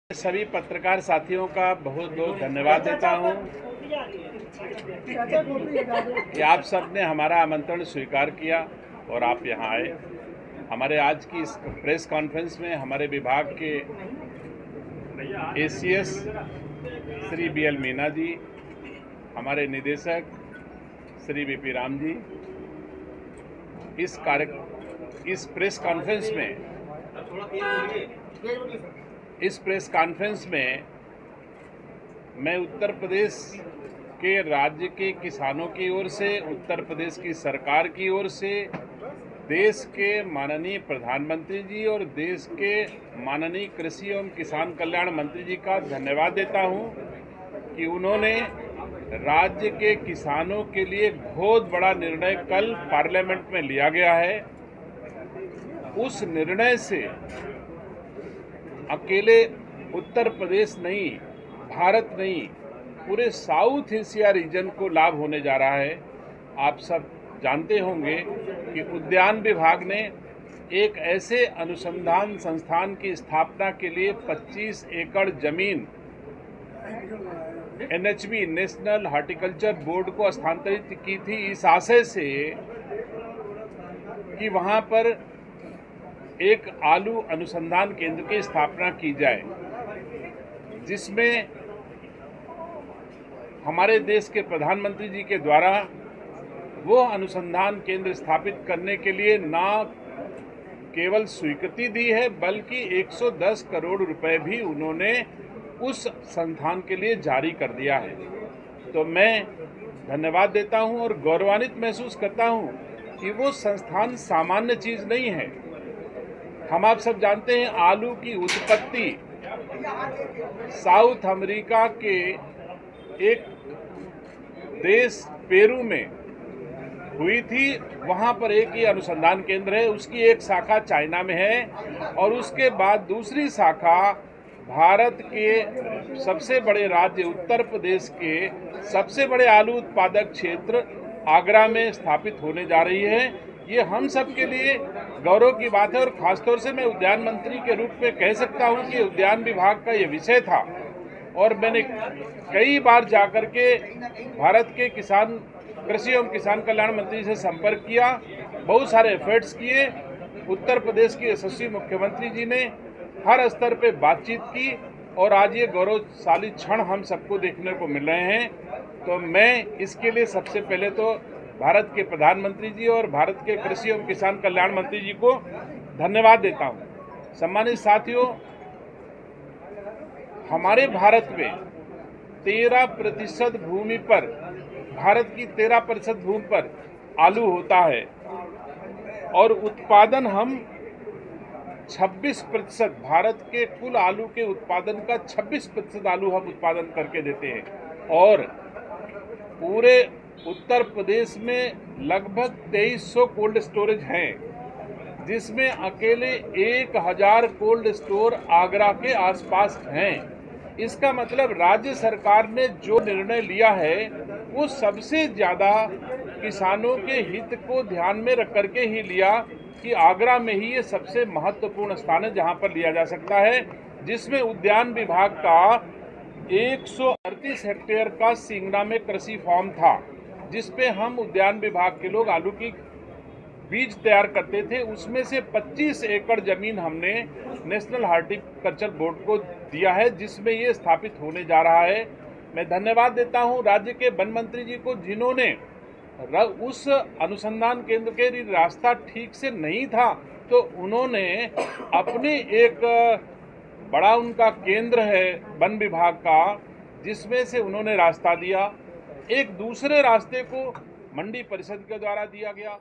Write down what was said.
सभी पत्रकार साथियों का बहुत बहुत धन्यवाद देता हूं कि आप सब ने हमारा आमंत्रण स्वीकार किया और आप यहां आए। हमारे आज की इस प्रेस कॉन्फ्रेंस में हमारे विभाग के एसीएस श्री बीएल मीना जी, हमारे निदेशक श्री वीपी राम जी, इस प्रेस कॉन्फ्रेंस में मैं उत्तर प्रदेश के राज्य के किसानों की ओर से, उत्तर प्रदेश की सरकार की ओर से, देश के माननीय प्रधानमंत्री जी और देश के माननीय कृषि एवं किसान कल्याण मंत्री जी का धन्यवाद देता हूं कि उन्होंने राज्य के किसानों के लिए बहुत बड़ा निर्णय कल पार्लियामेंट में लिया गया है। उस निर्णय से अकेले उत्तर प्रदेश नहीं, भारत नहीं, पूरे साउथ एशिया रीजन को लाभ होने जा रहा है। आप सब जानते होंगे कि उद्यान विभाग ने एक ऐसे अनुसंधान संस्थान की स्थापना के लिए 25 एकड़ जमीन एनएचबी, नेशनल हॉर्टिकल्चर बोर्ड को हस्तांतरित की थी, इस आशय से कि वहां पर एक आलू अनुसंधान केंद्र की स्थापना की जाए, जिसमें हमारे देश के प्रधानमंत्री जी के द्वारा वो अनुसंधान केंद्र स्थापित करने के लिए ना केवल स्वीकृति दी है, बल्कि 110 करोड़ रुपए भी उन्होंने उस संस्थान के लिए जारी कर दिया है। तो मैं धन्यवाद देता हूं और गौरवान्वित महसूस करता हूं कि वो संस्थान सामान्य चीज नहीं है। हम आप सब जानते हैं आलू की उत्पत्ति साउथ अमेरिका के एक देश पेरू में हुई थी। वहां पर एक ही अनुसंधान केंद्र है, उसकी एक शाखा चाइना में है और उसके बाद दूसरी शाखा भारत के सबसे बड़े राज्य उत्तर प्रदेश के सबसे बड़े आलू उत्पादक क्षेत्र आगरा में स्थापित होने जा रही है। ये हम सब के लिए गौरव की बात है और खासतौर से मैं उद्यान मंत्री के रूप में कह सकता हूं कि उद्यान विभाग का ये विषय था और मैंने कई बार जाकर के भारत के कृषि एवं किसान कल्याण मंत्री से संपर्क किया, बहुत सारे एफर्ट्स किए। उत्तर प्रदेश के यशस्वी मुख्यमंत्री जी ने हर स्तर पे बातचीत की और आज ये गौरवशाली क्षण हम सबको देखने को मिल रहे हैं। तो मैं इसके लिए सबसे पहले तो भारत के प्रधानमंत्री जी और भारत के कृषि एवं किसान कल्याण मंत्री जी को धन्यवाद देता हूं। सम्मानित साथियों, हमारे भारत में 13% भूमि पर, भारत की 13% भूमि पर आलू होता है और उत्पादन हम 26%, भारत के कुल आलू के उत्पादन का 26% आलू हम उत्पादन करके देते हैं और पूरे उत्तर प्रदेश में लगभग 2300 कोल्ड स्टोरेज हैं, जिसमें अकेले 1000 कोल्ड स्टोर आगरा के आसपास हैं। इसका मतलब राज्य सरकार ने जो निर्णय लिया है वो सबसे ज्यादा किसानों के हित को ध्यान में रख करके ही लिया कि आगरा में ही ये सबसे महत्वपूर्ण स्थान है जहां पर लिया जा सकता है, जिसमें उद्यान विभाग का 138 हेक्टेयर का सिंगना में कृषि फार्म था, जिसपे हम उद्यान विभाग के लोग आलू की बीज तैयार करते थे। उसमें से 25 एकड़ जमीन हमने नेशनल हॉर्टिकल्चर बोर्ड को दिया है, जिसमें ये स्थापित होने जा रहा है। मैं धन्यवाद देता हूं राज्य के वन मंत्री जी को, जिन्होंने उस अनुसंधान केंद्र के रास्ता ठीक से नहीं था तो उन्होंने अपने एक बड़ा उनका केंद्र है वन विभाग का, जिसमें से उन्होंने रास्ता दिया। एक दूसरे रास्ते को मंडी परिषद के द्वारा दिया गया।